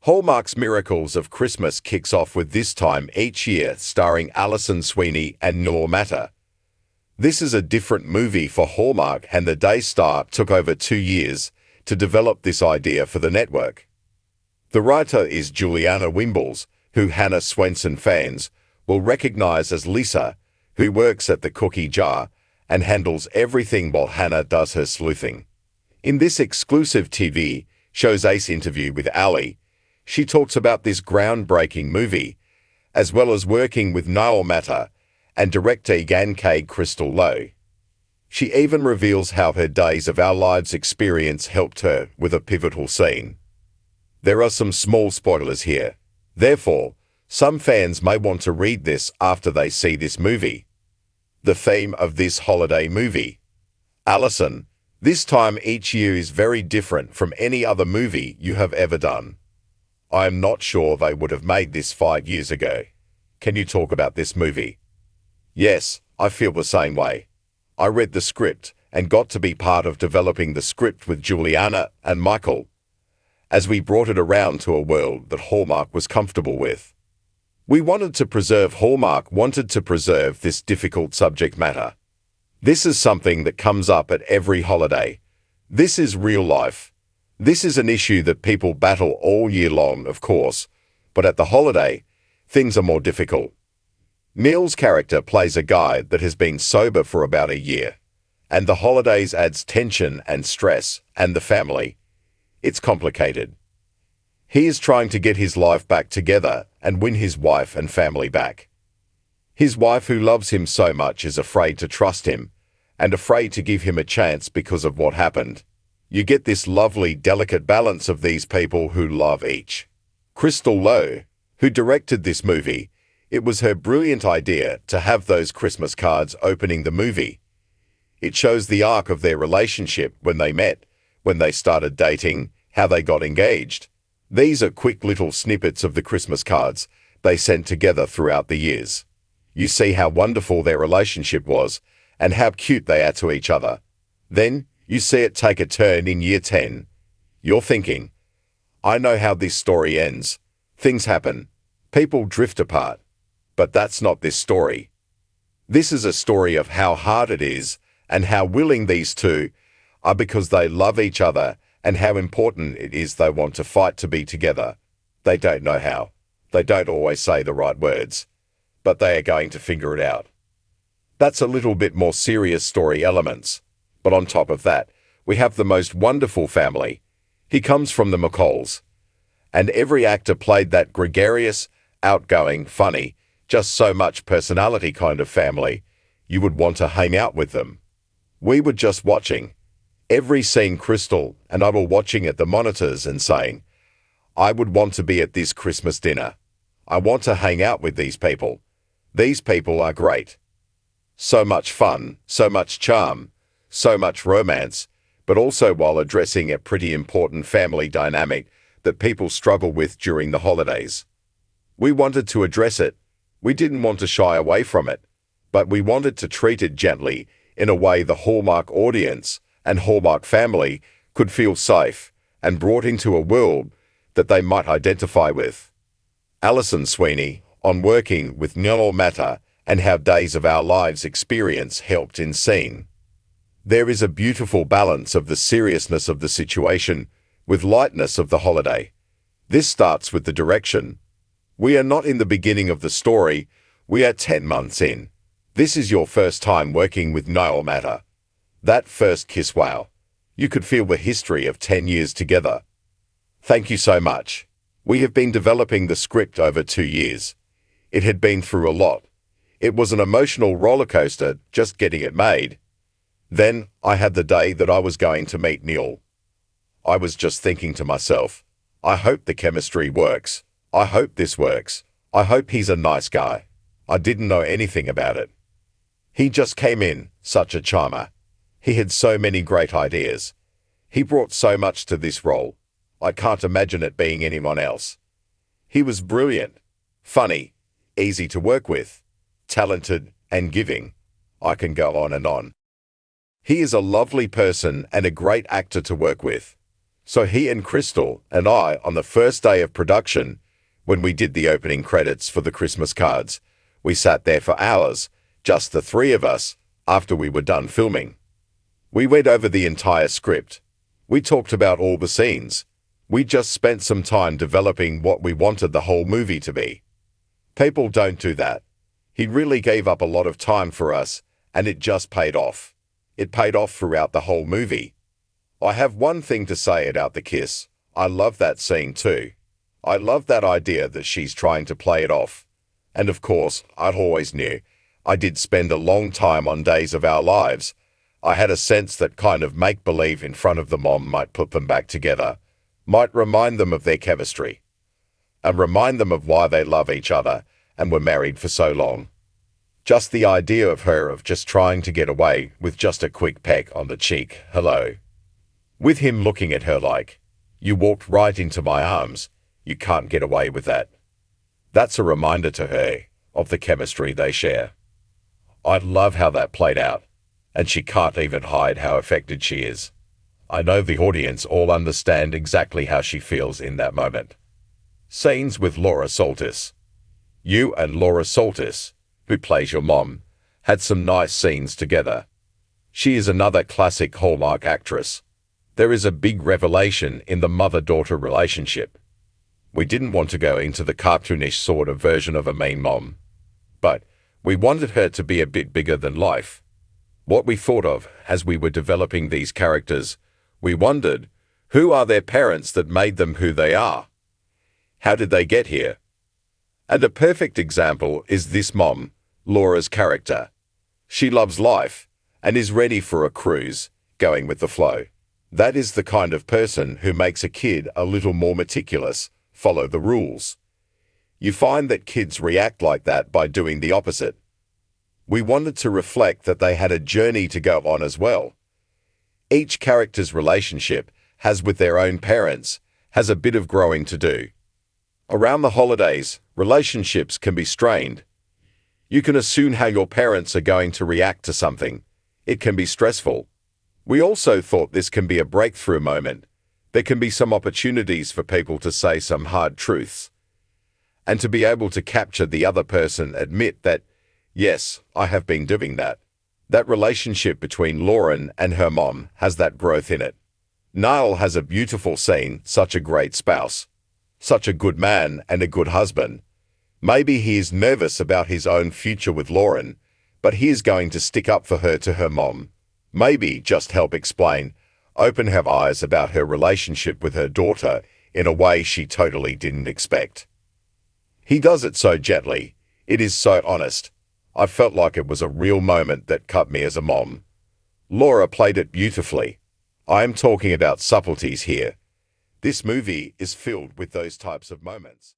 Hallmark's Miracles of Christmas kicks off with This Time Each Year, starring Alison, Sweeney, and Niall. This is a different movie for Hallmark, and the day star took over 2 years to develop this idea for the network. The writer is Juliana Wimbles, who Hannah Swenson fans will recognize as Lisa, who works at the cookie jar and handles everything while Hannah does her sleuthing. In this exclusive TV show's Ace interview with Ali, she talks about this groundbreaking movie, as well as working with Niall and director K. Crystal Lowe. She even reveals how her Days of Our Lives experience helped her with a pivotal scene. There are some small spoilers here. Therefore, some fans may want to read this after they see this movie. The theme of this holiday movie. Alison, This Time Each Year is very different from any other movie you have ever done. I am not sure they would have made this 5 years ago. Can you talk about this movie? Yes, I feel the same way. I read the script and got to be part of developing the script with Juliana and Michael, as we brought it around to a world that Hallmark was comfortable with. Hallmark wanted to preserve this difficult subject matter. This is something that comes up at every holiday. This is real life. This is an issue that people battle all year long, of course, but at the holiday, things are more difficult. Niall's character plays a guy that has been sober for about a year, and the holidays adds tension and stress, and the family. It's complicated. He is trying to get his life back together and win his wife and family back. His wife, who loves him so much, is afraid to trust him and afraid to give him a chance because of what happened. You get this lovely, delicate balance of these people who love each. Crystal Lowe, who directed this movie, it was her brilliant idea to have those Christmas cards opening the movie. It shows the arc of their relationship, when they met, when they started dating, how they got engaged. These are quick little snippets of the Christmas cards they sent together throughout the years. You see how wonderful their relationship was and how cute they are to each other. Then you see it take a turn in year 10. You're thinking, I know how this story ends. Things happen. People drift apart. But that's not this story. This is a story of how hard it is and how willing these two are because they love each other, and how important it is they want to fight to be together. They don't know how. They don't always say the right words, but they are going to figure it out. That's a little bit more serious story elements. But on top of that, we have the most wonderful family. He comes from the McCalls. And every actor played that gregarious, outgoing, funny, just so much personality kind of family. You would want to hang out with them. We were just watching every scene, Crystal and I were watching at the monitors and saying, I would want to be at this Christmas dinner. I want to hang out with these people. These people are great. So much fun, so much charm, so much romance, but also while addressing a pretty important family dynamic that people struggle with during the holidays. We wanted to address it. We didn't want to shy away from it, but we wanted to treat it gently in a way the Hallmark audience and Hallmark family could feel safe and brought into a world that they might identify with. Alison, Sweeney, on working with Niall and how Days of Our Lives experience helped in scene. There is a beautiful balance of the seriousness of the situation with lightness of the holiday. This starts with the direction. We are not in the beginning of the story, we are 10 months in. This is your first time working with Niall. That first kiss, wow. You could feel the history of 10 years together. Thank you so much. We have been developing the script over 2 years. It had been through a lot. It was an emotional roller coaster just getting it made. Then I had the day that I was going to meet Niall. I was just thinking to myself, I hope the chemistry works. I hope this works. I hope he's a nice guy. I didn't know anything about it. He just came in, such a charmer. He had so many great ideas. He brought so much to this role. I can't imagine it being anyone else. He was brilliant, funny, easy to work with, talented, and giving. I can go on and on. He is a lovely person and a great actor to work with. So he and Crystal and I, on the first day of production, when we did the opening credits for the Christmas cards, we sat there for hours, just the three of us, after we were done filming. We went over the entire script. We talked about all the scenes. We just spent some time developing what we wanted the whole movie to be. People don't do that. He really gave up a lot of time for us, and it just paid off. It paid off throughout the whole movie. I have one thing to say about the kiss. I love that scene too. I love that idea that she's trying to play it off. And of course, I always knew. I did spend a long time on Days of Our Lives. I had a sense that kind of make-believe in front of the mom might put them back together, might remind them of their chemistry, and remind them of why they love each other and were married for so long. Just the idea of her of just trying to get away with just a quick peck on the cheek, hello. With him looking at her like, you walked right into my arms, you can't get away with that. That's a reminder to her of the chemistry they share. I love how that played out, and she can't even hide how affected she is. I know the audience all understand exactly how she feels in that moment. Scenes with Laura Soltis. You and Laura Soltis, who plays your mom, had some nice scenes together. She is another classic Hallmark actress. There is a big revelation in the mother-daughter relationship. We didn't want to go into the cartoonish sort of version of a mean mom, but we wanted her to be a bit bigger than life. What we thought of as we were developing these characters, we wondered, who are their parents that made them who they are? How did they get here? And a perfect example is this mom, Laura's character. She loves life and is ready for a cruise, going with the flow. That is the kind of person who makes a kid a little more meticulous, follow the rules. You find that kids react like that by doing the opposite. We wanted to reflect that they had a journey to go on as well. Each character's relationship has with their own parents has a bit of growing to do. Around the holidays, relationships can be strained. You can assume how your parents are going to react to something. It can be stressful. We also thought this can be a breakthrough moment. There can be some opportunities for people to say some hard truths, and to be able to capture the other person admit that, yes, I have been doing that. That relationship between Lauren and her mom has that growth in it. Niall has a beautiful scene, such a great spouse, such a good man and a good husband. Maybe he is nervous about his own future with Lauren, but he is going to stick up for her to her mom. Maybe just help explain, open her eyes about her relationship with her daughter in a way she totally didn't expect. He does it so gently. It is so honest. I felt like it was a real moment that cut me as a mom. Laura played it beautifully. I am talking about subtleties here. This movie is filled with those types of moments.